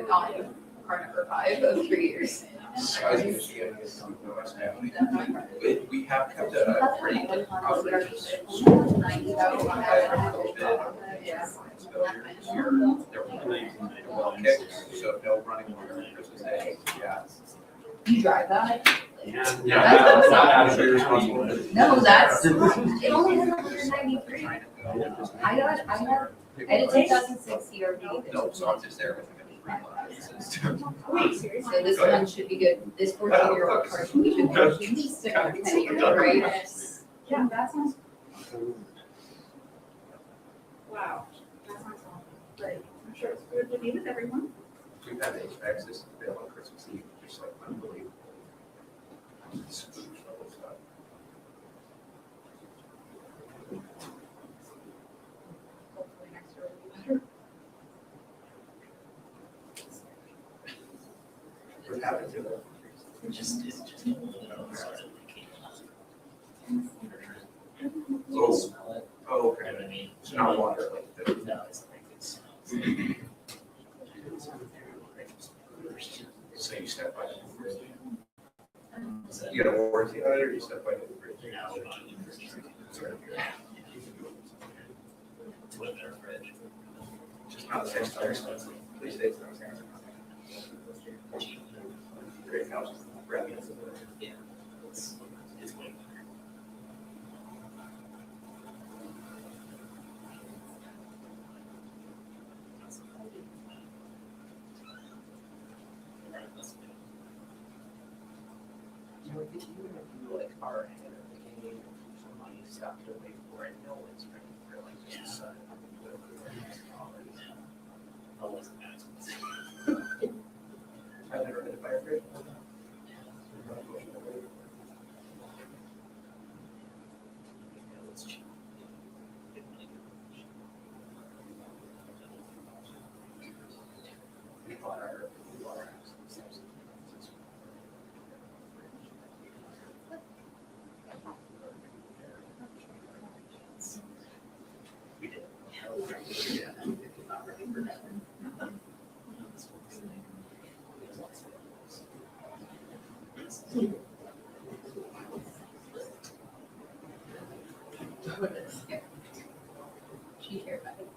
have gotten car number 5 of 3 years. We have kept a pretty good coverage. Well kicked, so no running water Christmas Day. Yeah. You drive that? Yeah, that's not actually responsible. No, that's, it only has 193. I had a 2006 CRV. No, so I'm just there with like a free line. Wait, seriously? So this one should be good. This 14-year-old car should be good for at least another 10 years, right? Yeah, that sounds. Wow, that sounds awesome. But I'm sure it's good to be with everyone. We've had HVAC system fail on Christmas Eve, just like unbelievable. Spooky level stuff. Hopefully next year will be better. What happened to it? Oh, okay. It's not water like that. No, it's like it's. So you step by it. You got a warranty on it, or you step by it? To a better fridge. Just not expensive. Please stay. Great house. Yeah. It's way better. Did you do like our hand of the game, somebody stopped to wait for it, no one's ready for like just Always bad. I've never been a fire bridge. It's cheap. we bought our house. We did. Not ready for that. She cared about it.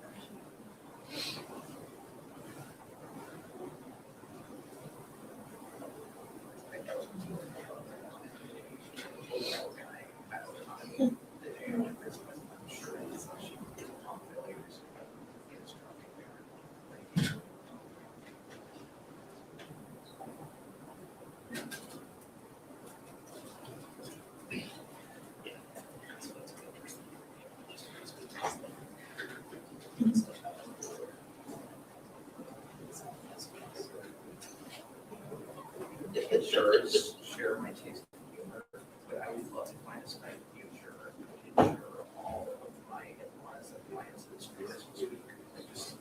If the jurors share my taste in humor, but I would love to find a site future ensure all of my in-laws and clients in this business speak. I just,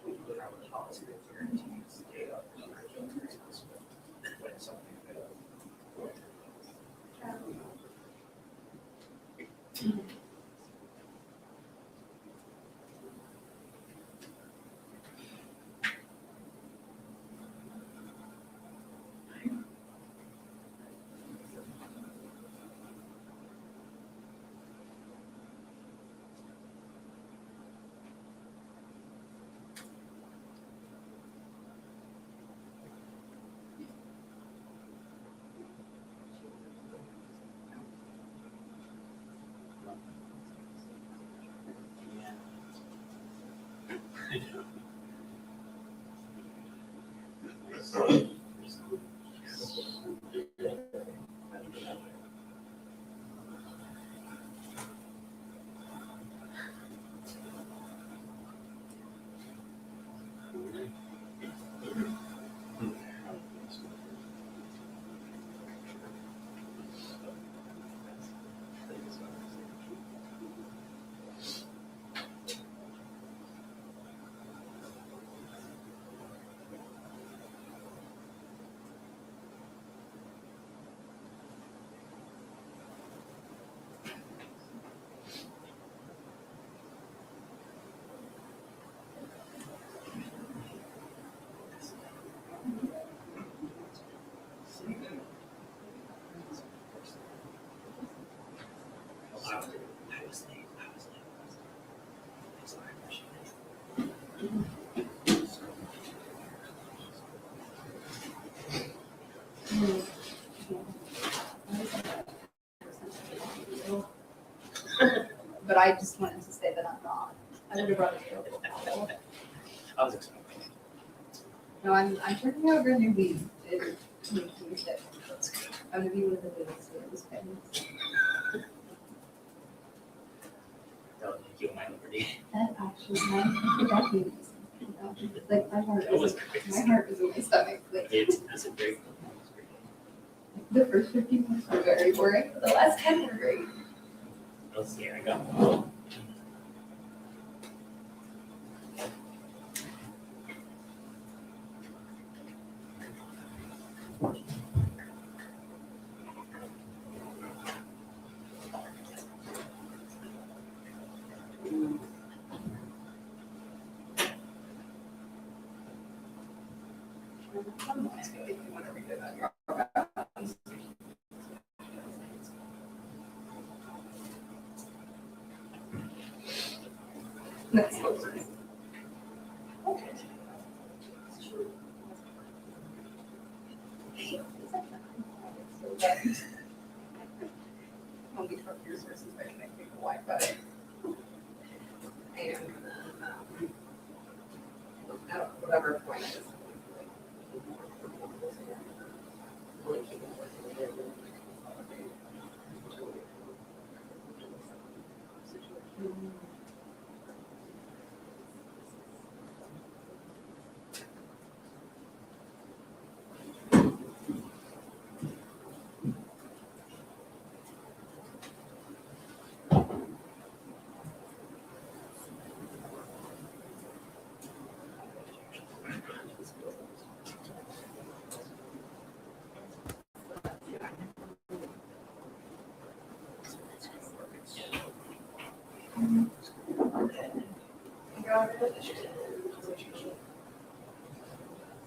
we put out a policy that guarantees data when something good. I just wanted to say that I'm not. I would have brought it to a I was expecting. No, I'm turning over a new leaf. It makes me sick. That's good. I'm gonna be one of the biggest ones. That would make you my liberty. That actually, diabetes. Like my heart That was is, crazy. my heart is in my stomach. Like It's a great. the first 15 minutes were very boring, but the last 10 were great. Let's see, I got one. That's I'll be from your sources by connecting the Wi-Fi. And whatever point it is.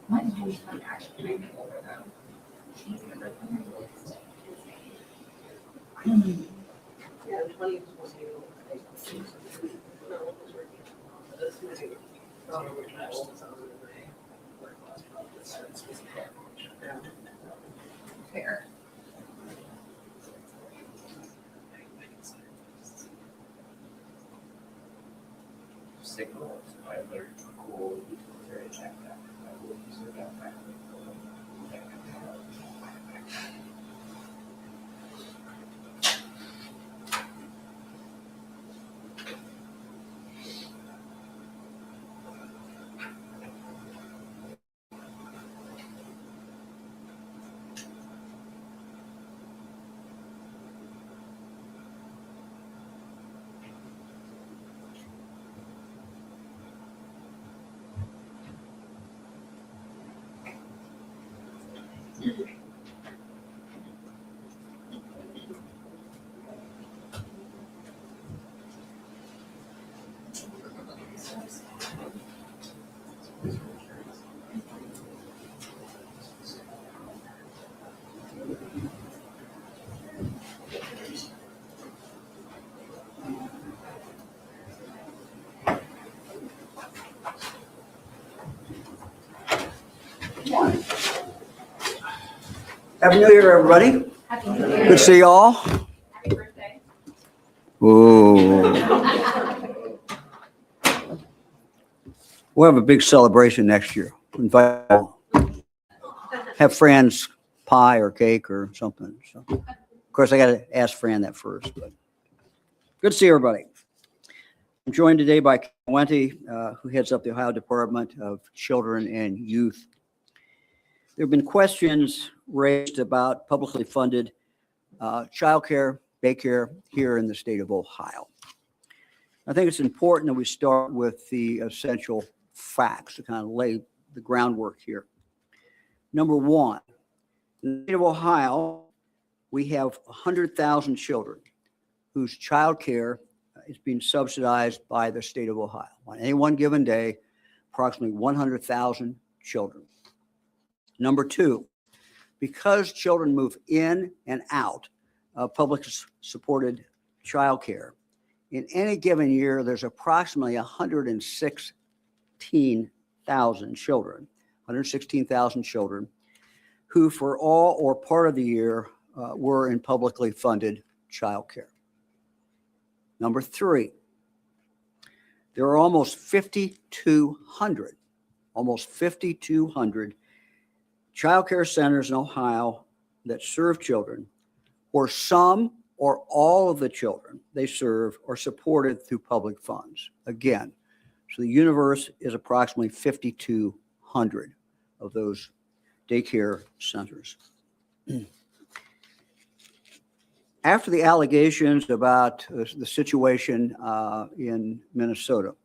My mom's not actually making over them. Yeah, 2020. Fair. Signal, I learned cool, very check that. I will use it that back. Happy New Year, everybody. Happy New Year. Good to see you all. Happy birthday. Ooh. We'll have a big celebration next year. Invite all. Have Fran's pie or cake or something. So, of course, I got to ask Fran that first. But good to see everybody. I'm joined today by Ken Wente, who heads up the Ohio Department of Children and Youth. There have been questions raised about publicly funded childcare, daycare here in the state of Ohio. I think it's important that we start with the essential facts to kind of lay the groundwork here. Number one, in the state of Ohio, we have 100,000 children whose childcare is being subsidized by the state of Ohio. On any one given day, approximately 100,000 children. Number two, because children move in and out of public supported childcare, in any given year, there's approximately 116,000 children who for all or part of the year were in publicly funded childcare. Number 3, there are almost 5,200 child care centers in Ohio that serve children, or some or all of the children they serve are supported through public funds. Again, so the universe is approximately 5,200 of those daycare centers. After the allegations about the situation in Minnesota,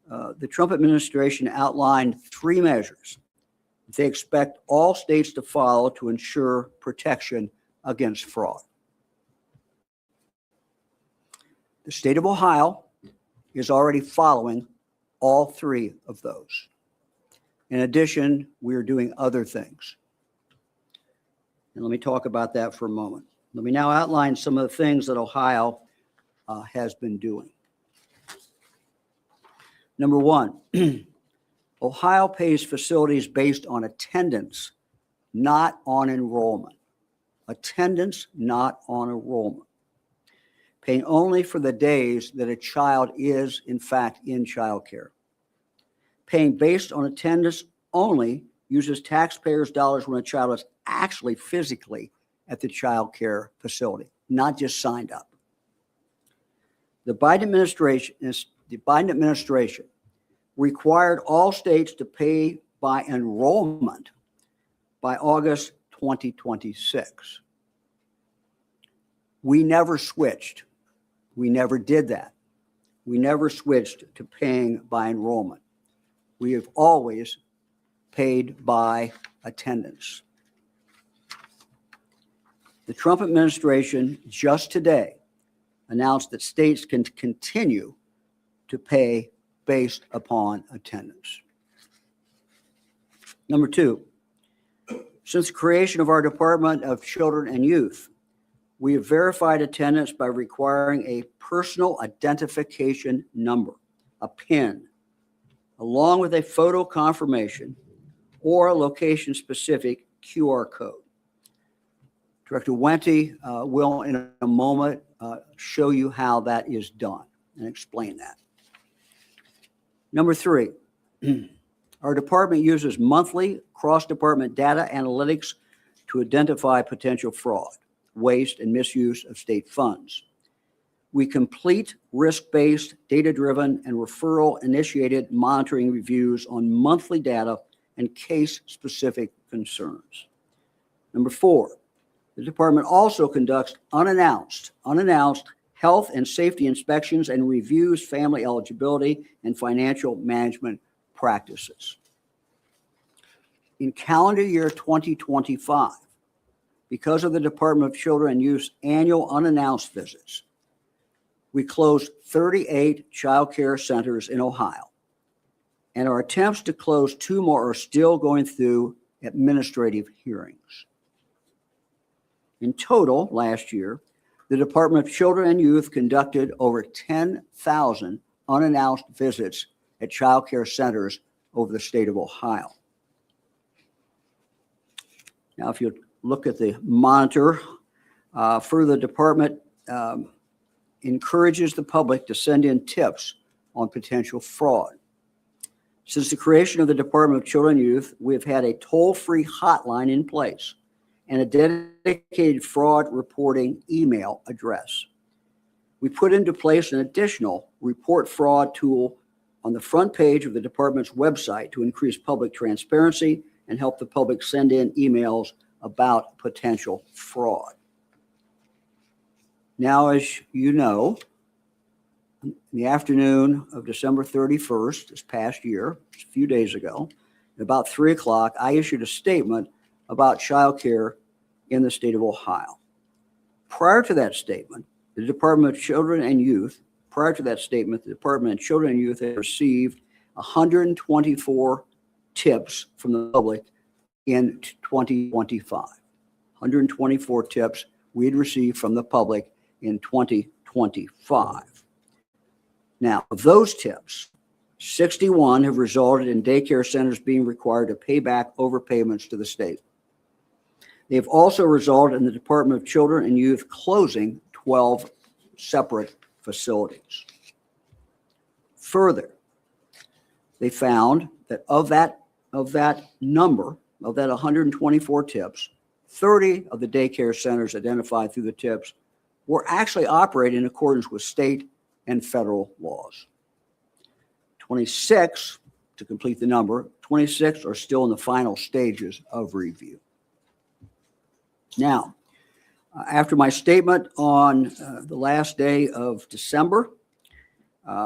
the Trump administration outlined 3 measures they expect all states to follow to ensure protection against fraud. The state of Ohio is already following all 3 of those. In addition, we are doing other things. And let me talk about that for a moment. Let me now outline some of the things that Ohio has been doing. Number 1, Ohio pays facilities based on attendance, not on enrollment. Attendance, not on enrollment. Paying only for the days that a child is, in fact, in childcare. Paying based on attendance only uses taxpayers' dollars when a child is actually physically at the child care facility, not just signed up. The Biden administration required all states to pay by enrollment by August 2026. We never switched. We never did that. We never switched to paying by enrollment. We have always paid by attendance. The Trump administration just today announced that states can continue to pay based upon attendance. Number 2, since the creation of our Department of Children and Youth, we have verified attendance by requiring a personal identification number, a PIN, along with a photo confirmation or a location-specific QR code. Director Wente will, in a moment, show you how that is done and explain that. Number 3, our department uses monthly cross-department data analytics to identify potential fraud, waste, and misuse of state funds. We complete risk-based, data-driven, and referral-initiated monitoring reviews on monthly data and case-specific concerns. Number 4, the department also conducts unannounced health and safety inspections and reviews family eligibility and financial management practices. In calendar year 2025, because of the Department of Children and Youth's annual unannounced visits, we closed 38 child care centers in Ohio, and our attempts to close 2 more are still going through administrative hearings. In total, last year, the Department of Children and Youth conducted over 10,000 unannounced visits at child care centers over the state of Ohio. Now, if you look at the monitor, further, the department encourages the public to send in tips on potential fraud. Since the creation of the Department of Children and Youth, we have had a toll-free hotline in place and a dedicated fraud reporting email address. We put into place an additional report fraud tool on the front page of the department's website to increase public transparency and help the public send in emails about potential fraud. Now, as you know, in the afternoon of December 31st, this past year, a few days ago, at about 3 o'clock, I issued a statement about child care in the state of Ohio. Prior to that statement, the Department of Children and Youth had received 124 tips from the public in 2025. 124 tips we had received from the public in 2025. Now, of those tips, 61 have resulted in daycare centers being required to pay back overpayments to the state. They have also resulted in the Department of Children and Youth closing 12 separate facilities. Further, they found that of that number, of that 124 tips, 30 of the daycare centers identified through the tips were actually operating in accordance with state and federal laws. 26, to complete the number, 26 are still in the final stages of review. Now, after my statement on the last day of December,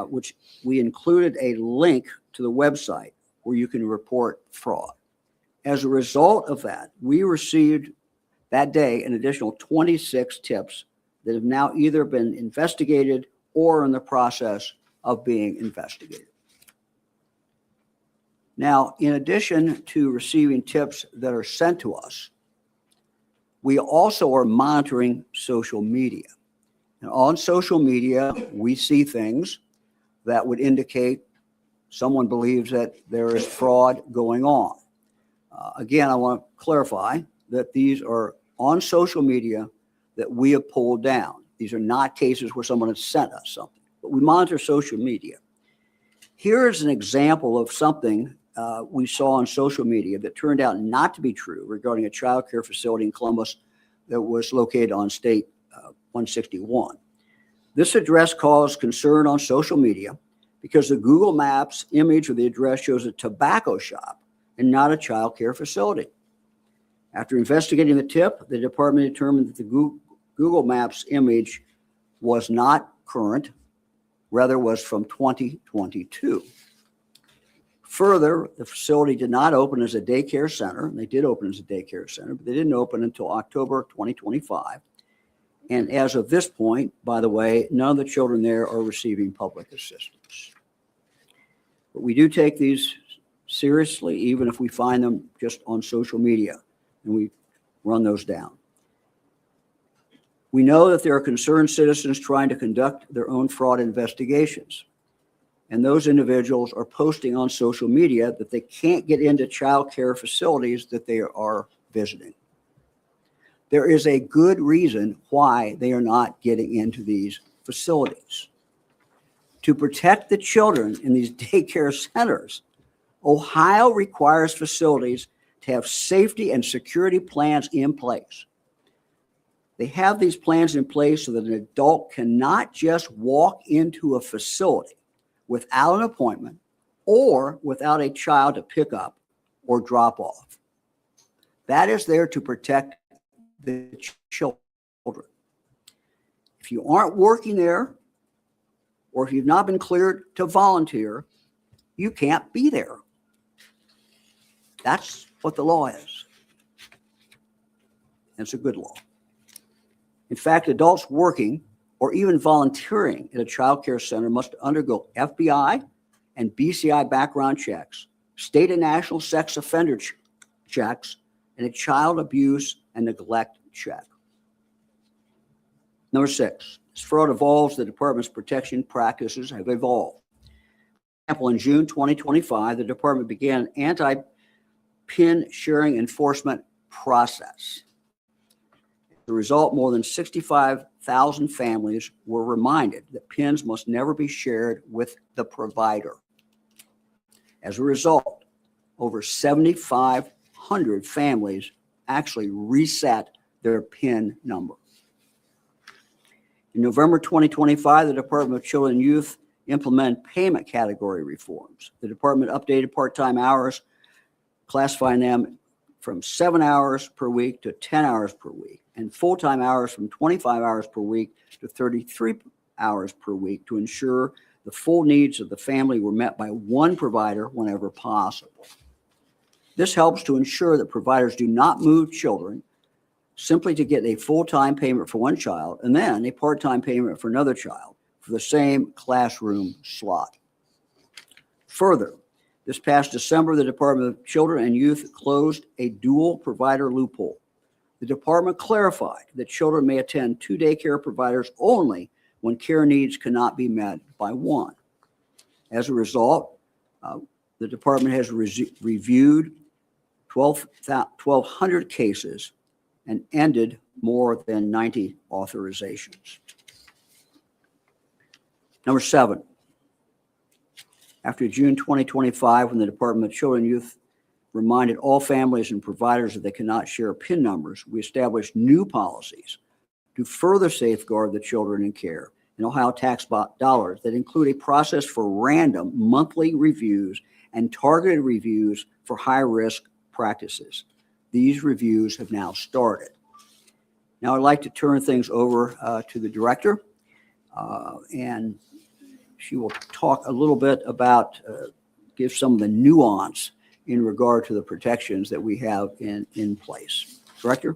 which we included a link to the website where you can report fraud. As a result of that, we received that day an additional 26 tips that have now either been investigated or are in the process of being investigated. Now, in addition to receiving tips that are sent to us, we also are monitoring social media. And on social media, we see things that would indicate someone believes that there is fraud going on. Again, I want to clarify that these are on social media that we have pulled down. These are not cases where someone has sent us something, but we monitor social media. Here's an example of something we saw on social media that turned out not to be true regarding a child care facility in Columbus that was located on State 161. This address caused concern on social media because the Google Maps image of the address shows a tobacco shop and not a child care facility. After investigating the tip, the department determined that the Google Maps image was not current, rather was from 2022. Further, the facility did not open as a daycare center. They did open as a daycare center, but they didn't open until October 2025. And as of this point, by the way, none of the children there are receiving public assistance. But we do take these seriously, even if we find them just on social media, and we run those down. We know that there are concerned citizens trying to conduct their own fraud investigations. And those individuals are posting on social media that they can't get into child care facilities that they are visiting. There is a good reason why they are not getting into these facilities. To protect the children in these daycare centers, Ohio requires facilities to have safety and security plans in place. They have these plans in place so that an adult cannot just walk into a facility without an appointment or without a child to pick up or drop off. That is there to protect the children. If you aren't working there, or if you've not been cleared to volunteer, you can't be there. That's what the law is. And it's a good law. In fact, adults working or even volunteering at a child care center must undergo FBI and BCI background checks, state and national sex offender checks, and a child abuse and neglect check. Number 6, as fraud evolves, the department's protection practices have evolved. For example, in June 2025, the department began an anti-PIN sharing enforcement process. As a result, more than 65,000 families were reminded that PINs must never be shared with the provider. As a result, over 7,500 families actually reset their PIN number. In November 2025, the Department of Children and Youth implemented payment category reforms. The department updated part-time hours, classifying them from 7 hours per week to 10 hours per week, and full-time hours from 25 hours per week to 33 hours per week to ensure the full needs of the family were met by one provider whenever possible. This helps to ensure that providers do not move children simply to get a full-time payment for one child and then a part-time payment for another child for the same classroom slot. Further, this past December, the Department of Children and Youth closed a dual provider loophole. The department clarified that children may attend 2 daycare providers only when care needs cannot be met by one. As a result, the department has reviewed 1,200 cases and ended more than 90 authorizations. Number 7, after June 2025, when the Department of Children and Youth reminded all families and providers that they cannot share PIN numbers, we established new policies to further safeguard the children in care in Ohio tax dollars that include a process for random monthly reviews and targeted reviews for high-risk practices. These reviews have now started. Now I'd like to turn things over to the director, and she will talk a little bit about, give some of the nuance in regard to the protections that we have in place. Director?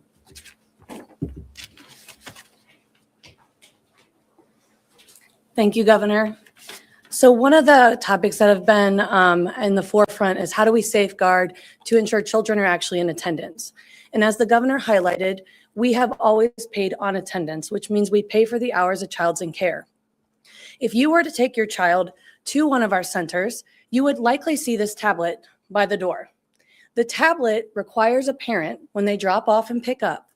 Thank you, Governor. So one of the topics that have been in the forefront is how do we safeguard to ensure children are actually in attendance? And as the governor highlighted, we have always paid on attendance, which means we pay for the hours a child's in care. If you were to take your child to one of our centers, you would likely see this tablet by the door. The tablet requires a parent, when they drop off and pick up,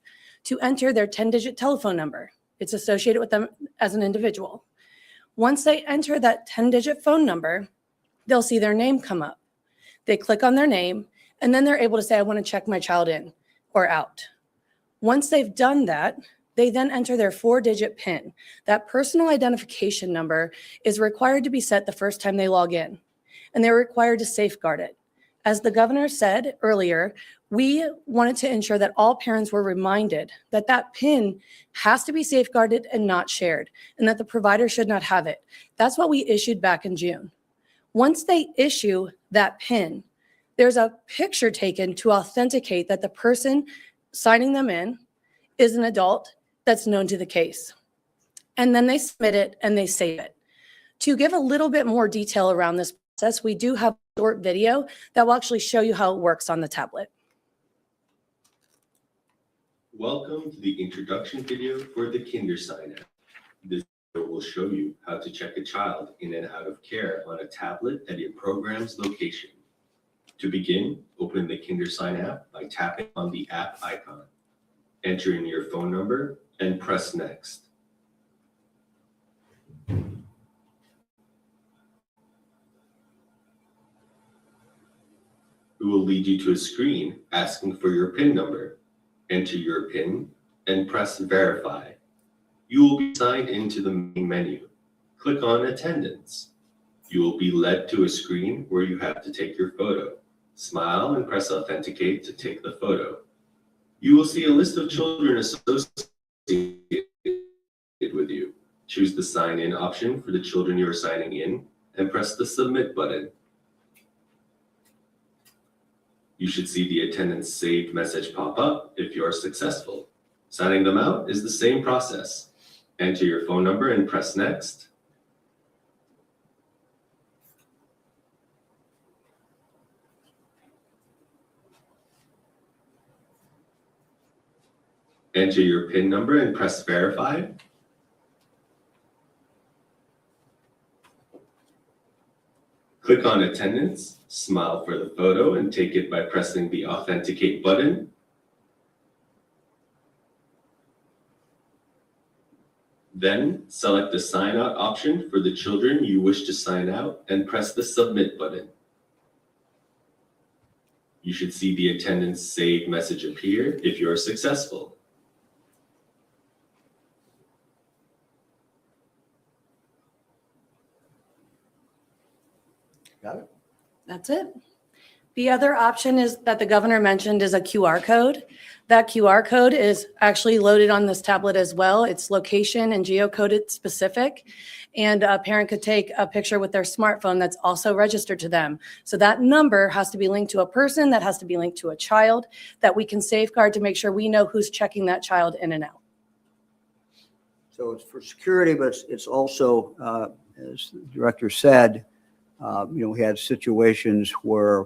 to enter their 10-digit telephone number. It's associated with them as an individual. Once they enter that 10-digit phone number, they'll see their name come up. They click on their name, and then they're able to say, I want to check my child in or out. Once they've done that, they then enter their 4-digit PIN. That personal identification number is required to be set the first time they log in, and they're required to safeguard it. As the governor said earlier, we wanted to ensure that all parents were reminded that that PIN has to be safeguarded and not shared, and that the provider should not have it. That's what we issued back in June. Once they issue that PIN, there's a picture taken to authenticate that the person signing them in is an adult that's known to the case. And then they submit it and they save it. To give a little bit more detail around this process, we do have a short video that will actually show you how it works on the tablet. Welcome to the introduction video for the KinderSign app. This video will show you how to check a child in and out of care on a tablet at your program's location. To begin, open the KinderSign app by tapping on the app icon. Enter in your phone number and press next. It will lead you to a screen asking for your PIN number. Enter your PIN and press verify. You will be signed into the main menu. Click on attendance. You will be led to a screen where you have to take your photo. Smile and press authenticate to take the photo. You will see a list of children associated with you. Choose the sign in option for the children you are signing in and press the submit button. You should see the attendance saved message pop up if you are successful. Signing them out is the same process. Enter your phone number and press next. Enter your PIN number and press verify. Click on attendance, smile for the photo, and take it by pressing the authenticate button. Then select the sign out option for the children you wish to sign out and press the submit button. You should see the attendance saved message appear if you are successful. Got it? That's it. The other option is that the governor mentioned is a QR code. That QR code is actually loaded on this tablet as well. It's location and geocoded specific. And a parent could take a picture with their smartphone that's also registered to them. So that number has to be linked to a person, that has to be linked to a child, that we can safeguard to make sure we know who's checking that child in and out. So it's for security, but it's also, as the director said, we had situations where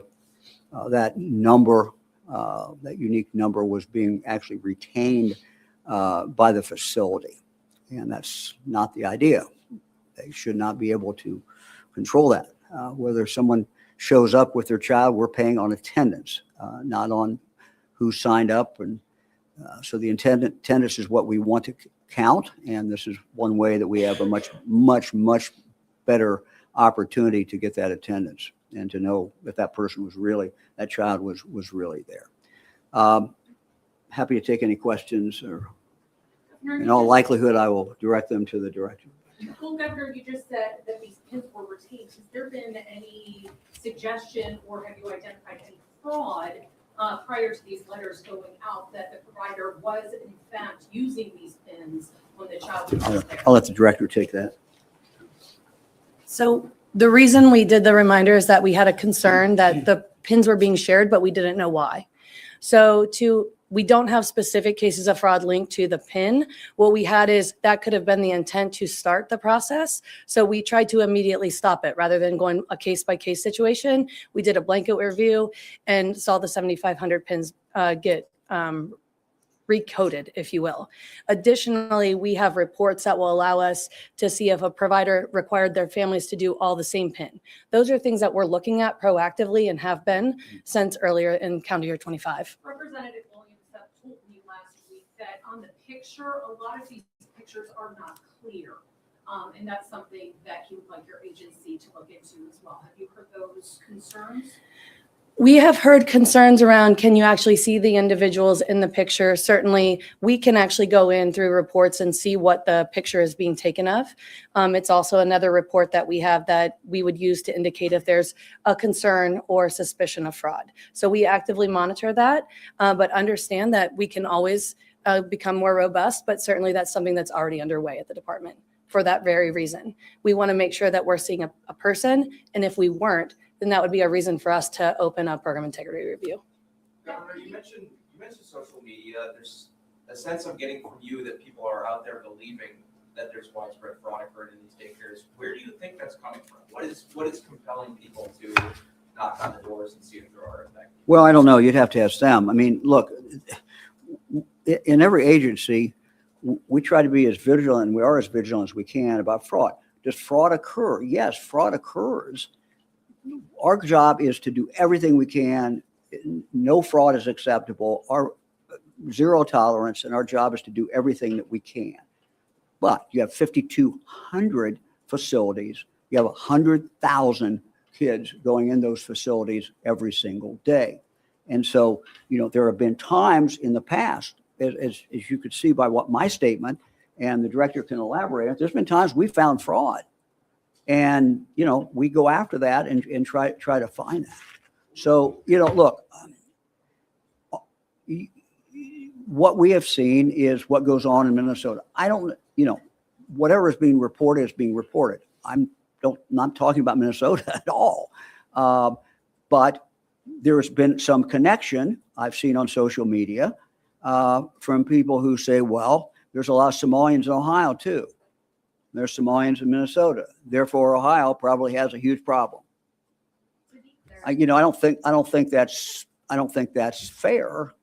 that number, that unique number was being actually retained by the facility. And that's not the idea. They should not be able to control that. Whether someone shows up with their child, we're paying on attendance, not on who signed up. And so the attendance is what we want to count. And this is one way that we have a much better opportunity to get that attendance and to know that that person was really, that child was really there. Happy to take any questions, or in all likelihood, I will direct them to the director. Well, Governor, you just said that these pins were retained. Has there been any suggestion or have you identified any fraud prior to these letters going out that the provider was in fact using these pins when the child was there? I'll let the director take that. So the reason we did the reminder is that we had a concern that the pins were being shared, but we didn't know why. So we don't have specific cases of fraud linked to the PIN. What we had is that could have been the intent to start the process. So we tried to immediately stop it rather than going a case by case situation. We did a blanket review and saw the 7,500 PINs get recoded, if you will. Additionally, we have reports that will allow us to see if a provider required their families to do all the same PIN. Those are things that we're looking at proactively and have been since earlier in calendar year 25. Representative Williams told me last week that on the picture, a lot of these pictures are not clear. And that's something that he would like your agency to look into as well. Have you heard those concerns? We have heard concerns around, can you actually see the individuals in the picture? Certainly, we can actually go in through reports and see what the picture is being taken of. It's also another report that we have that we would use to indicate if there's a concern or suspicion of fraud. So we actively monitor that, but understand that we can always become more robust, but certainly that's something that's already underway at the department for that very reason. We want to make sure that we're seeing a person, and if we weren't, then that would be a reason for us to open a program integrity review. Governor, you mentioned social media. There's a sense I'm getting from you that people are out there believing that there's widespread fraud occurring in these daycares. Where do you think that's coming from? What is compelling people to knock on the doors and see if there are effective? Well, I don't know. You'd have to ask them. I mean, look, in every agency, we try to be as vigilant, and we are as vigilant as we can about fraud. Does fraud occur? Yes, fraud occurs. Our job is to do everything we can. No fraud is acceptable. Our zero tolerance, and our job is to do everything that we can. But you have 5,200 facilities. You have 100,000 kids going in those facilities every single day. And so, there have been times in the past, as you could see by what my statement, and the director can elaborate, there's been times we found fraud. And, we go after that and try to find that. So, look, what we have seen is what goes on in Minnesota. I don't, whatever is being reported is being reported. I'm not talking about Minnesota at all. But there has been some connection I've seen on social media from people who say, well, there's a lot of Somalians in Ohio too. There's Somalians in Minnesota. Therefore, Ohio probably has a huge problem. I don't think that's fair.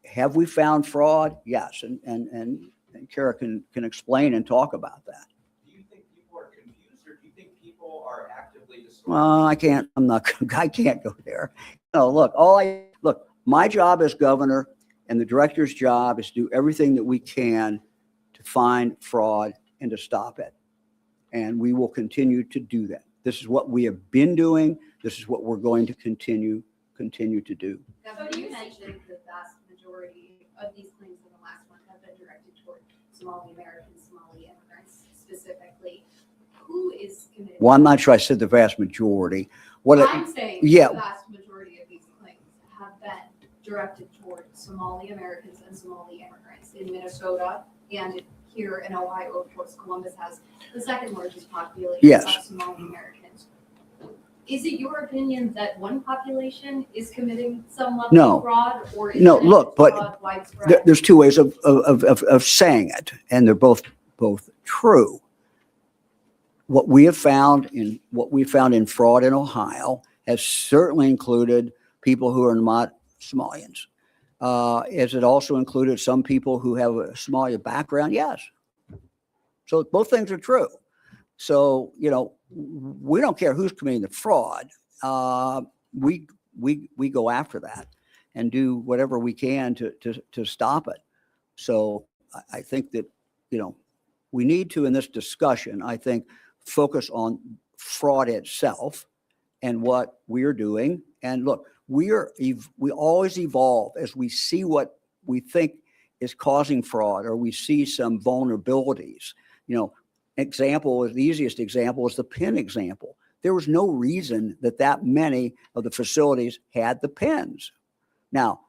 Have we found fraud? Yes, and Kara can explain and talk about that. Do you think people are confused, or do you think people are actively distorted? Well, I can't go there. No, look, my job as governor and the director's job is to do everything that we can to find fraud and to stop it. And we will continue to do that. This is what we have been doing. This is what we're going to continue to do. Governor, you mentioned the vast majority of these claims in the last month have been directed toward Somali Americans, Somali immigrants specifically. Who is committed? Well, I'm not sure I said the vast majority. I'm saying yeah. The vast majority of these claims have been directed toward Somali Americans and Somali immigrants in Minnesota and here in Ohio. Of course, Columbus has the second largest population Yes. of Somali Americans. Is it your opinion that one population is committing some level No. of fraud, or is No, it look, but fraud widespread? There's two ways of saying it, and they're both true. What we found in fraud in Ohio has certainly included people who are not Somalians. Has it also included some people who have a Somalia background? Yes. So both things are true. So, we don't care who's committing the fraud. We go after that and do whatever we can to stop it. So I think that, we need to, in this discussion, I think, focus on fraud itself and what we're doing. And look, we always evolve as we see what we think is causing fraud, or we see some vulnerabilities. You know, the easiest example is the PIN example. There was no reason that many of the facilities had the PINs. Now,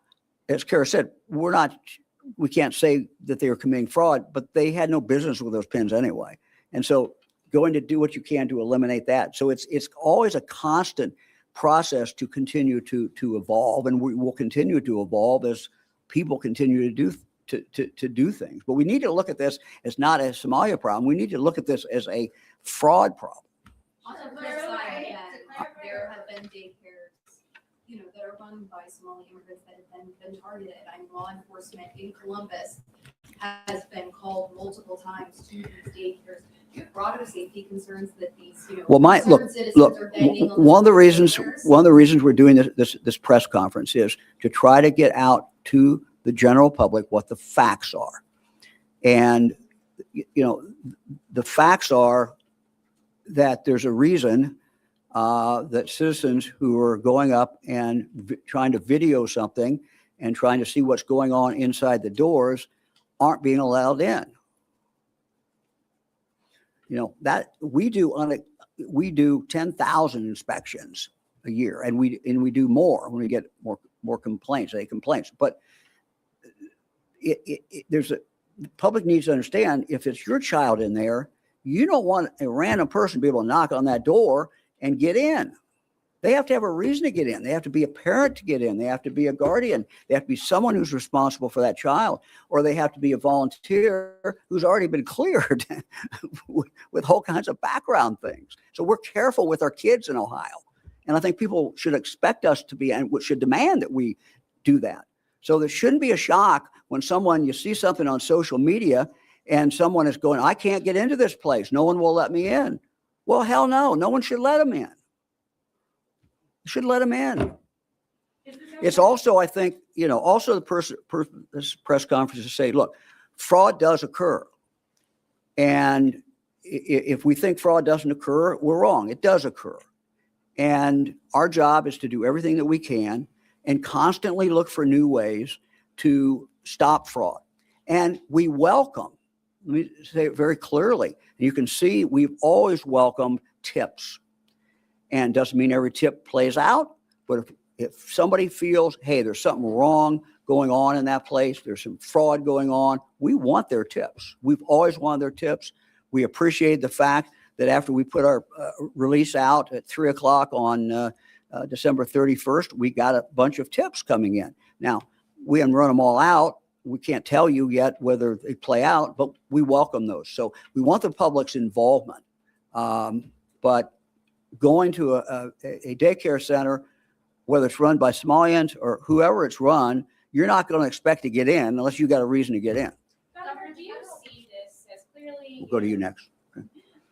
as Kara said, we can't say that they were committing fraud, but they had no business with those PINs anyway. And so going to do what you can to eliminate that. So it's always a constant process to continue to evolve, and we will continue to evolve as people continue to do things. But we need to look at this as not a Somalia problem. We need to look at this as a fraud problem. On the flip side, there have been daycares, that are run by Somali immigrants that have been targeted. Law enforcement in Columbus has been called multiple times to these daycares. Do you have broader safety concerns that these, concerned citizens are banging on one of the reasons daycares? we're doing this press conference is to try to get out to the general public what the facts are. And, the facts are that there's a reason that citizens who are going up and trying to video something and trying to see what's going on inside the doors aren't being allowed in. That we do 10,000 inspections a year, and we do more when we get more complaints, but the public needs to understand, if it's your child in there, you don't want a random person to be able to knock on that door and get in. They have to have a reason to get in. They have to be a parent to get in. They have to be a guardian. They have to be someone who's responsible for that child, or they have to be a volunteer who's already been cleared with all kinds of background things. So we're careful with our kids in Ohio. And I think people should expect us to be, and should demand that we do that. So there shouldn't be a shock when you see something on social media and someone is going, I can't get into this place. No one will let me in. Well, hell no. No one should let them in. Should let them in. It's also, I think, also this press conference to say, look, fraud does occur. And if we think fraud doesn't occur, we're wrong. It does occur. And our job is to do everything that we can and constantly look for new ways to stop fraud. And we welcome, let me say it very clearly, you can see we've always welcomed tips. And doesn't mean every tip plays out, but if somebody feels, hey, there's something wrong going on in that place, there's some fraud going on, we want their tips. We've always wanted their tips. We appreciate the fact that after we put our release out at 3:00 on December 31st, we got a bunch of tips coming in. Now, we haven't run them all out. We can't tell you yet whether they play out, but we welcome those. So we want the public's involvement. But going to a daycare center, whether it's run by Somalians or whoever it's run, you're not going to expect to get in unless you got a reason to get in. Governor, do you see this as clearly? We'll go to you next.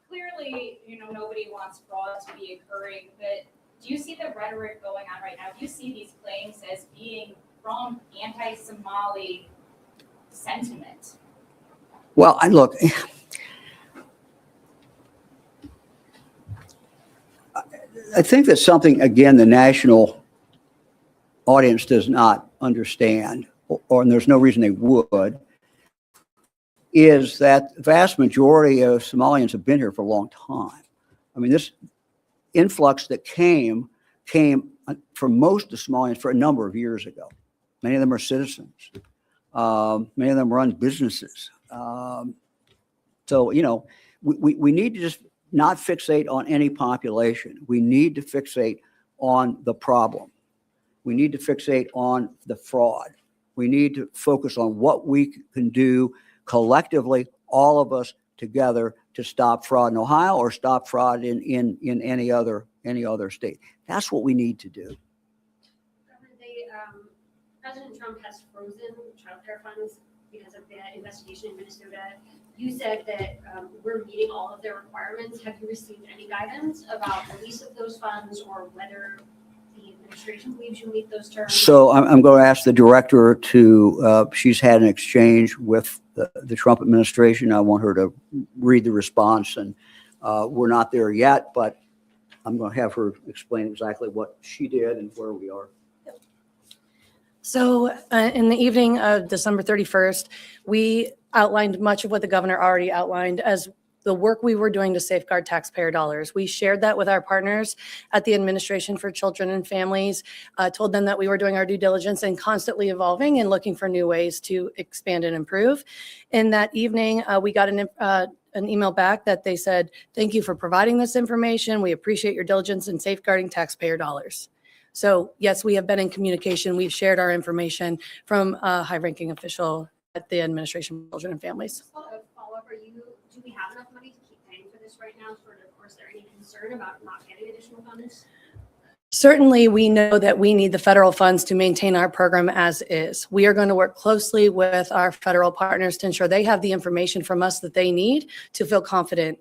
Clearly, nobody wants fraud to be occurring, but do you see the rhetoric going on right now? Do you see these claims as being from anti-Somali sentiment? Well, look, I think that's something, again, the national audience does not understand, and there's no reason they would, is that the vast majority of Somalians have been here for a long time. I mean, this influx that came for most of Somalians for a number of years ago. Many of them are citizens. Many of them run businesses. So, we need to just not fixate on any population. We need to fixate on the problem. We need to fixate on the fraud. We need to focus on what we can do collectively, all of us together, to stop fraud in Ohio or stop fraud in any other state. That's what we need to do. President Trump has frozen child care funds because of the investigation in Minnesota. You said that we're meeting all of their requirements. Have you received any guidance about release of those funds or whether the administration believes you meet those terms? So I'm going to ask the director to, she's had an exchange with the Trump administration. I want her to read the response, and we're not there yet, but I'm going to have her explain exactly what she did and where we are. So in the evening of December 31st, we outlined much of what the governor already outlined as the work we were doing to safeguard taxpayer dollars. We shared that with our partners at the Administration for Children and Families, told them that we were doing our due diligence and constantly evolving and looking for new ways to expand and improve. In that evening, we got an email back that they said, "Thank you for providing this information. We appreciate your diligence in safeguarding taxpayer dollars." So yes, we have been in communication. We've shared our information from a high-ranking official at the Administration for Children and Families. Just a follow-up, do we have enough money to keep paying for this right now? Or is there any concern about not getting additional funds? Certainly, we know that we need the federal funds to maintain our program as is. We are going to work closely with our federal partners to ensure they have the information from us that they need to feel confident.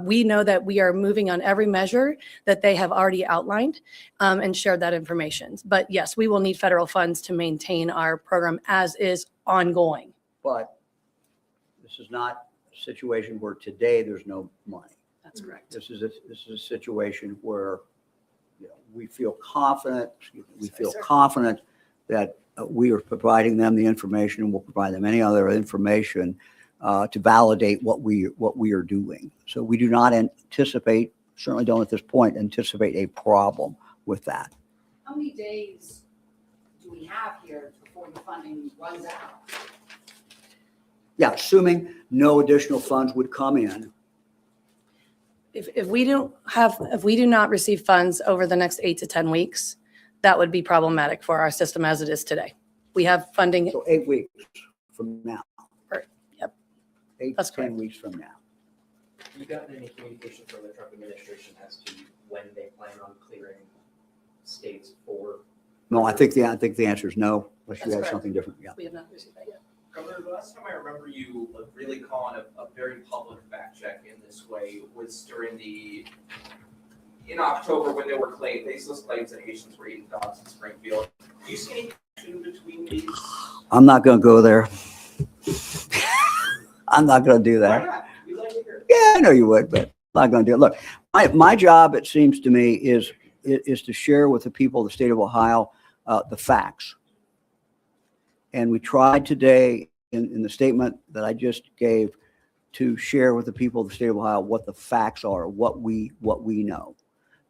We know that we are moving on every measure that they have already outlined and shared that information. But yes, we will need federal funds to maintain our program as is ongoing. But this is not a situation where today there's no money. That's correct. This is a situation where, you know, we feel confident, that we are providing them the information, and we'll provide them any other information to validate what we are doing. So we do not anticipate, certainly don't at this point, anticipate a problem with that. How many days do we have here before the funding runs out? Yeah, assuming no additional funds would come in. If we do not receive funds over the next 8 to 10 weeks, that would be problematic for our system as it is today. We have funding. So 8 weeks from now. Right, yep. 8 That's to 10 correct. weeks from now. Have you gotten any communication from the Trump administration as to when they plan on clearing states for? No, I think the answer is no, unless you That's have correct. something different. Yeah. We have not received that yet. Governor, the last time I remember you really calling a very public fact check in this way was in October when there were baseless claims that Haitians were eating dogs in Springfield. Do you see any connection between these? I'm not going to go there. I'm not going to do Why that. not? We'd like to hear it. Yeah, I know you would, but I'm not going to do it. Look, my job, it seems to me, is to share with the people of the state of Ohio the facts. And we tried today in the statement that I just gave to share with the people of the state of Ohio what the facts are, what we know.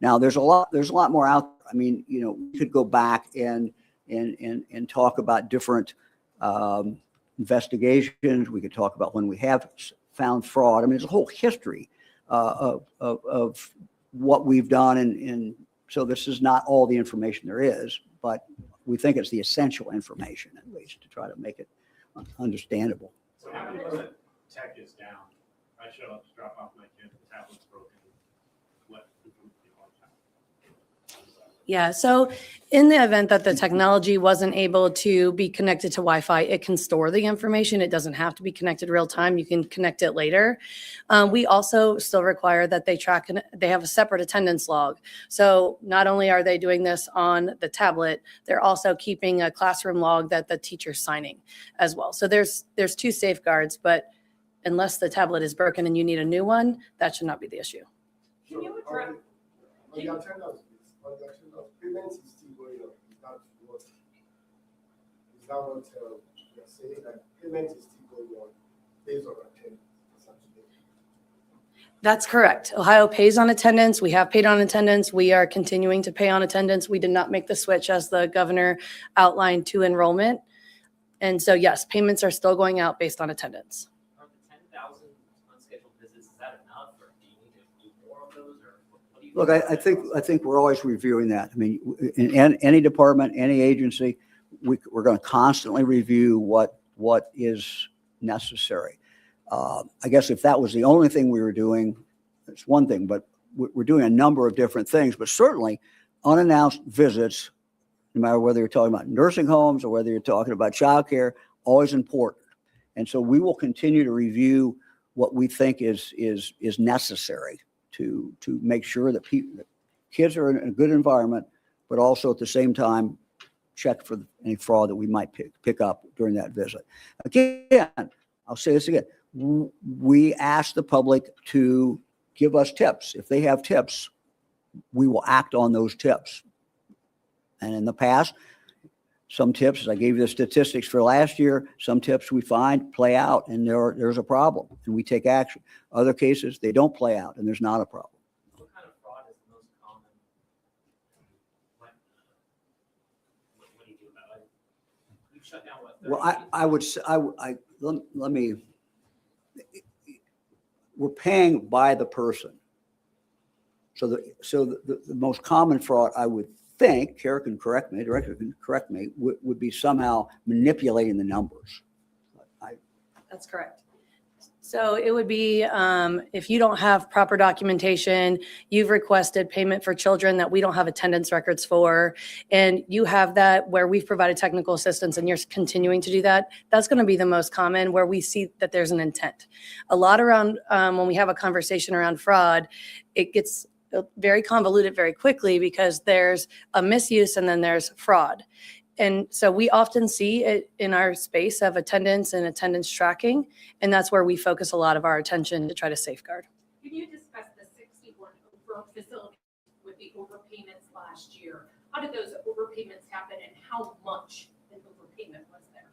Now, there's a lot more out there. I mean, you know, we could go back and talk about different investigations. We could talk about when we have found fraud. I mean, there's a whole history of what we've done, and so this is not all the information there is, but we think it's the essential information, at least, to try to make it understandable. So how many percent tech is down? I show up to drop off my kid, the tablet's broken. What? Yeah, so in the event that the technology wasn't able to be connected to Wi-Fi, it can store the information. It doesn't have to be connected real time. You can connect it later. We also still require that they have a separate attendance log. So not only are they doing this on the tablet, they're also keeping a classroom log that the teacher's signing as well. So there's 2 safeguards, but unless the tablet is broken and you need a new one, that should not be the issue. Can you address? On the attendance, payment is still going on. Is that what you're saying? That payment is still going on based on attendance? That's correct. Ohio pays on attendance. We have paid on attendance. We are continuing to pay on attendance. We did not make the switch as the governor outlined to enrollment. And so, yes, payments are still going out based on attendance. Are the 10,000 unscheduled visits, is that enough, or do you need to do more of those, or what do you? Look, I think we're always reviewing that. I mean, in any department, any agency, we're going to constantly review what is necessary. I guess if that was the only thing we were doing, it's one thing, but we're doing a number of different things. But certainly, unannounced visits, no matter whether you're talking about nursing homes or whether you're talking about childcare, always important. And so we will continue to review what we think is necessary to make sure that kids are in a good environment, but also at the same time check for any fraud that we might pick up during that visit. Again, I'll say this again. We ask the public to give us tips. If they have tips, we will act on those tips. And in the past, some tips, I gave you the statistics for last year, some tips we find play out and there's a problem and we take action. Other cases, they don't play out and there's not a problem. What kind of fraud is the most common? What do you do about it? We've shut down what? Well, 30 I would say, let me, we're paying by the person. So the most common fraud, I would think, Kara can correct me, director can correct me, would be somehow manipulating the numbers. That's correct. So it would be, if you don't have proper documentation, you've requested payment for children that we don't have attendance records for, and you have that where we've provided technical assistance and you're continuing to do that, that's going to be the most common where we see that there's an intent. A lot around, when we have a conversation around fraud, it gets very convoluted very quickly because there's a misuse and then there's fraud. And so we often see it in our space of attendance and attendance tracking, and that's where we focus a lot of our attention to try to safeguard. Can you discuss the 61 over facilities with the overpayments last year? How did those overpayments happen and how much an overpayment was there?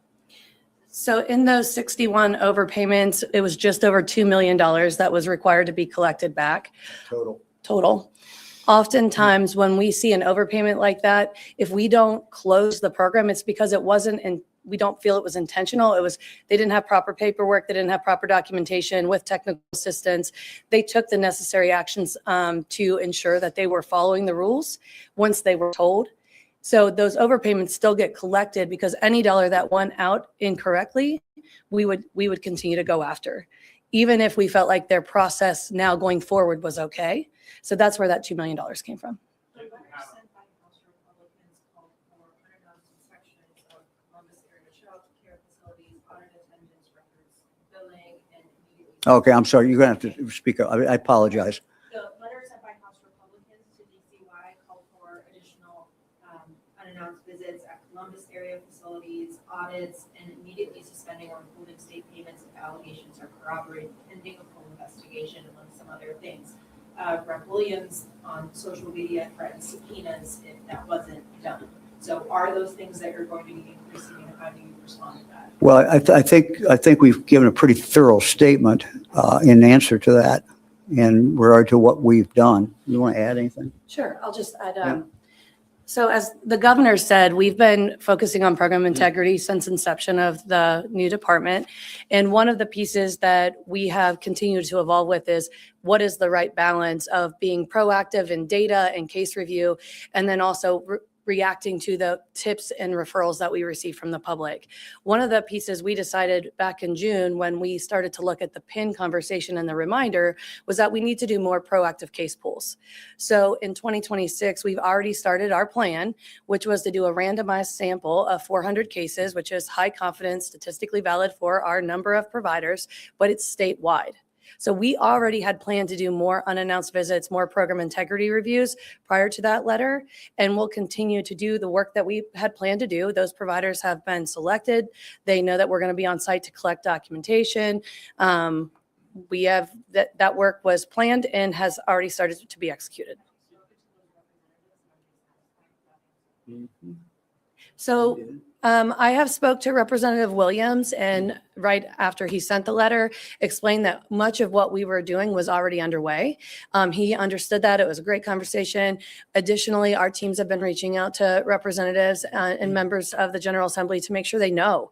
So in those 61 overpayments, it was just over $2 million that was required to be collected back. Total. Oftentimes, when we see an overpayment like that, if we don't close the program, it's because it wasn't, and we don't feel it was intentional. It was, they didn't have proper paperwork. They didn't have proper documentation with technical assistance. They took the necessary actions to ensure that they were following the rules once they were told. So those overpayments still get collected because any dollar that went out incorrectly, we would continue to go after, even if we felt like their process now going forward was okay. So that's where that $2 million came from. The letter sent by House Republicans called for unannounced inspections of Columbus area child care facilities, audit attendance records, billing, and immediately. Okay, I'm sorry, you're going to have to speak up. I apologize. The letter sent by House Republicans to DCY called for additional unannounced visits at Columbus area facilities, audits, and immediately suspending or withholding state payments if allegations are corroborated pending a full investigation, among some other things. Rep. Williams on social media threatened subpoenas if that wasn't done. So are those things that you're going to be increasing, and how do you respond to that? Well, I think we've given a pretty thorough statement in answer to that in regard to what we've done. You want to add anything? Sure, I'll just add, Yeah. So as the governor said, we've been focusing on program integrity since inception of the new department. And one of the pieces that we have continued to evolve with is what is the right balance of being proactive in data and case review, and then also reacting to the tips and referrals that we receive from the public. One of the pieces we decided back in June when we started to look at the PIN conversation and the reminder was that we need to do more proactive case pools. So in 2026, we've already started our plan, which was to do a randomized sample of 400 cases, which is high confidence, statistically valid for our number of providers, but it's statewide. So we already had planned to do more unannounced visits, more program integrity reviews prior to that letter, and we'll continue to do the work that we had planned to do. Those providers have been selected. They know that we're going to be on site to collect documentation. We have that work was planned and has already started to be executed. So I have spoke to Representative Williams, and right after he sent the letter, explained that much of what we were doing was already underway. He understood that. It was a great conversation. Additionally, our teams have been reaching out to representatives and members of the General Assembly to make sure they know.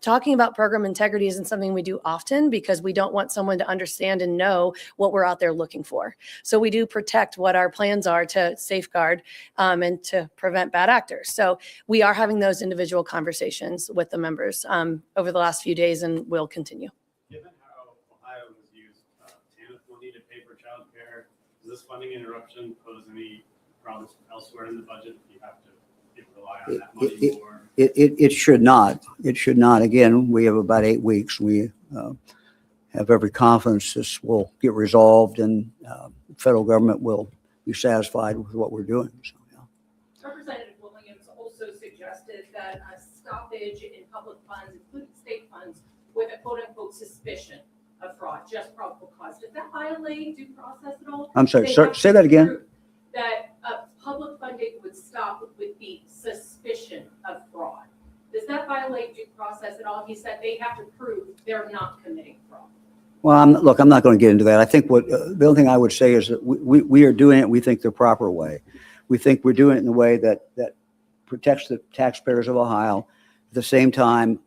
Talking about program integrity isn't something we do often because we don't want someone to understand and know what we're out there looking for. So we do protect what our plans are to safeguard and to prevent bad actors. So we are having those individual conversations with the members over the last few days, and will continue. Given how Ohio was used, TANF money to pay for childcare, does this funding interruption pose any problems elsewhere in the budget? Do you have to rely on that money more? It should not. It should not. Again, we have about 8 weeks. We have every confidence this will get resolved, and the federal government will be satisfied with what we're doing. So, yeah. Representative Williams also suggested that a stoppage in public funds, including state funds, with a quote unquote suspicion of fraud, just probable cause. Does that violate due process at all? I'm sorry, They sir, have say to that again. prove that public funding would stop with the suspicion of fraud. Does that violate due process at all? He said they have to prove they're not committing fraud. Well, look, I'm not going to get into that. I think the only thing I would say is that we are doing it, we think, the proper way. We think we're doing it in a way that protects the taxpayers of Ohio, at the same time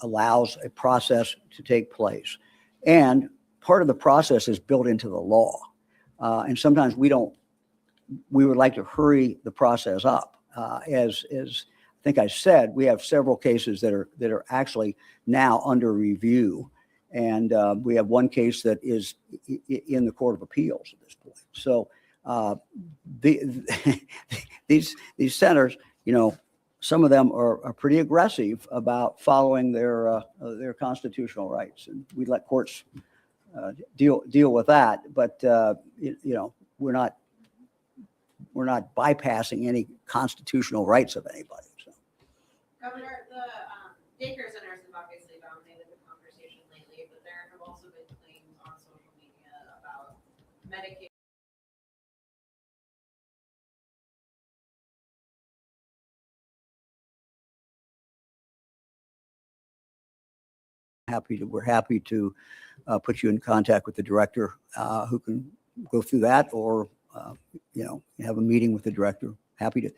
allows a process to take place. And part of the process is built into the law. And sometimes we would like to hurry the process up. As I think I said, we have several cases that are actually now under review. And we have one case that is in the Court of Appeals at this point. So these centers, some of them are pretty aggressive about following their constitutional rights, and we let courts deal with that. But we're not bypassing any constitutional rights of anybody. So. Governor, the daycare centers have obviously dominated the conversation lately, but there have also been claims on social media about Medicaid. We're happy to put you in contact with the director who can go through that, or have a meeting with the director. Happy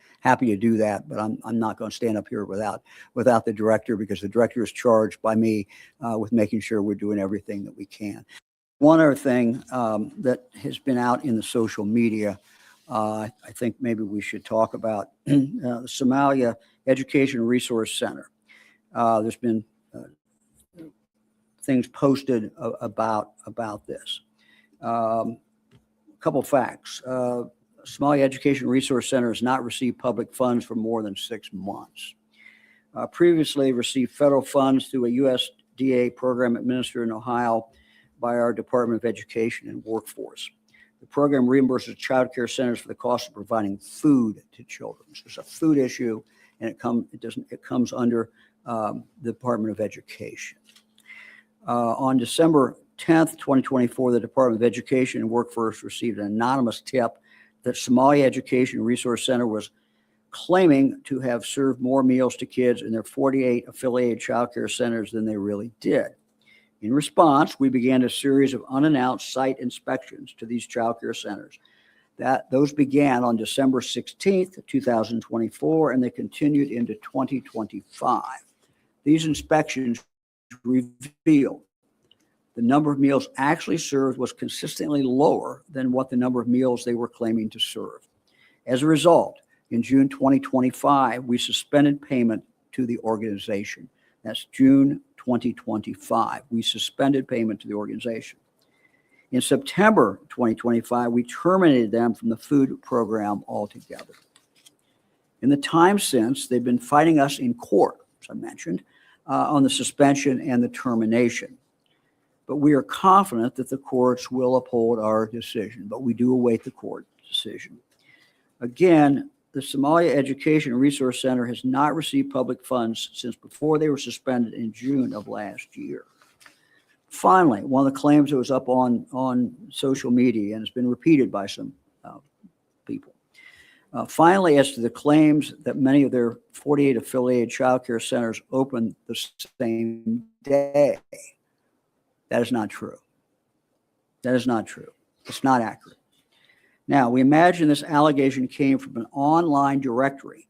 to do that, but I'm not going to stand up here without the director, because the director is charged by me with making sure we're doing everything that we can. One other thing that has been out in the social media, I think maybe we should talk about the Somalia Education Resource Center. There's been things posted about this. A couple facts. Somalia Education Resource Center has not received public funds for more than 6 months. Previously received federal funds through a USDA program administered in Ohio by our Department of Education and Workforce. The program reimburses child care centers for the cost of providing food to children. So it's a food issue, and it comes under the Department of Education. On December 10th, 2024, the Department of Education and Workforce received an anonymous tip that Somalia Education Resource Center was claiming to have served more meals to kids in their 48 affiliated child care centers than they really did. In response, we began a series of unannounced site inspections to these child care centers. Those began on December 16th, 2024, and they continued into 2025. These inspections revealed the number of meals actually served was consistently lower than what the number of meals they were claiming to serve. As a result, in June 2025, we suspended payment to the organization. That's June 2025. We suspended payment to the organization. In September 2025, we terminated them from the food program altogether. In the time since, they've been fighting us in court, as I mentioned, on the suspension and the termination. But we are confident that the courts will uphold our decision, but we do await the court decision. Again, the Somalia Education Resource Center has not received public funds since before they were suspended in June of last year. Finally, one of the claims that was up on social media and has been repeated by some people. Finally, as to the claims that many of their 48 affiliated child care centers opened the same day, that is not true. That is not true. It's not accurate. Now, we imagine this allegation came from an online directory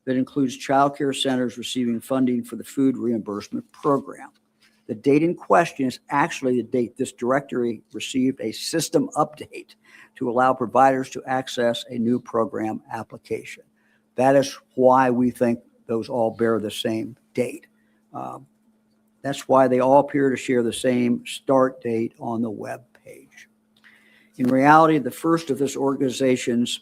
that includes child care centers receiving funding for the food reimbursement program. The date in question is actually the date this directory received a system update to allow providers to access a new program application. That is why we think those all bear the same date. That's why they all appear to share the same start date on the web page. In reality, the first of this organization's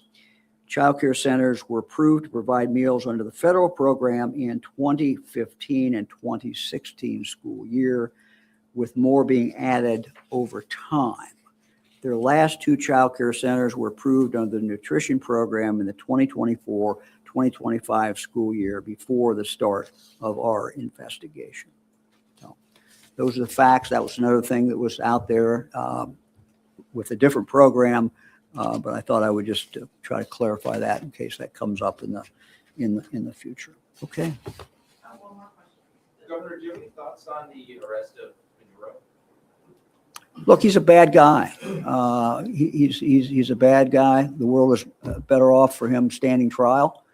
child care centers were approved to provide meals under the federal program in 2015 and 2016 school year, with more being added over time. Their last 2 child care centers were approved under the nutrition program in the 2024-2025 school year before the start of our investigation. So those are the facts. That was another thing that was out there with a different program, but I thought I would just try to clarify that in case that comes up in the future. Okay. One more question. Governor, do you have any thoughts on the arrest of Maduro? Look, he's a bad guy. He's a bad guy. The world is better off for him standing trial.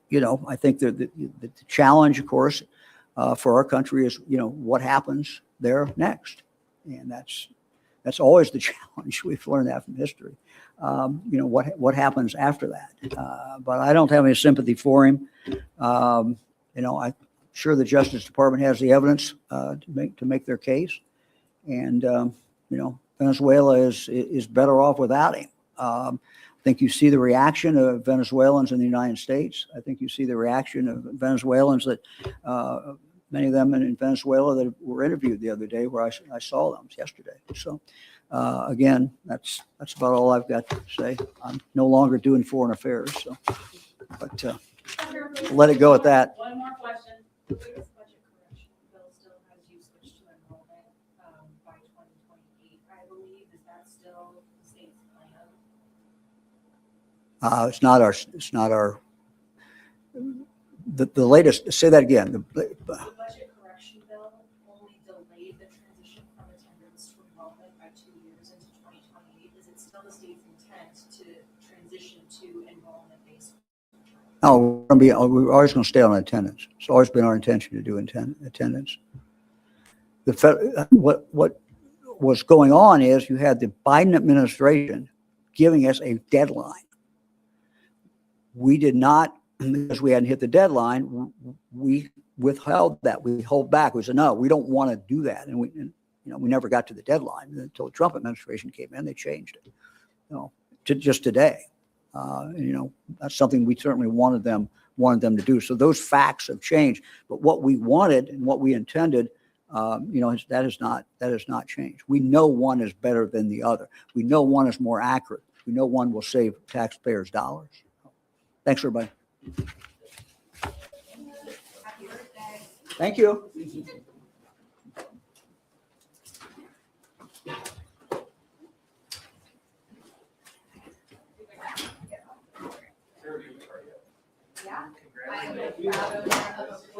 You know, I think that the challenge, of course, for our country is, you know, what happens there next, and that's always the challenge. We've learned that from history. You know, what happens after that? But I don't have any sympathy for him. You know, I'm sure the Justice Department has the evidence to make their case, and you know, Venezuela is better off without him. I think you see the reaction of Venezuelans in the United States. I think you see the reaction of Venezuelans that many of them in Venezuela that were interviewed the other day, where I saw them yesterday. So again, that's about all I've got to say. I'm no longer doing foreign affairs, so but let it go at that. One more question. The biggest budget correction bill still has you switch to enrollment by 2028, I believe. Is that still the state's plan? It's not our, the latest, say that again. The budget correction bill only delayed the transition from attendance to enrollment by 2 years into 2028. Is it still the state's intent to transition to enrollment-based? No, we're always going to stay on attendance. It's always been our intention to do attendance. What was going on is you had the Biden administration giving us a deadline. We did not, because we hadn't hit the deadline, we withheld that. We hold back. We said, no, we don't want to do that. And you know, we never got to the deadline until the Trump administration came in. They changed it, you know, to just today. You know, that's something we certainly wanted them to do. So those facts have changed. But what we wanted and what we intended, you know, that has not changed. We know one is better than the other. We know one is more accurate. We know one will save taxpayers dollars. Thanks, everybody. Happy birthday. Thank you. Yeah. I am proud of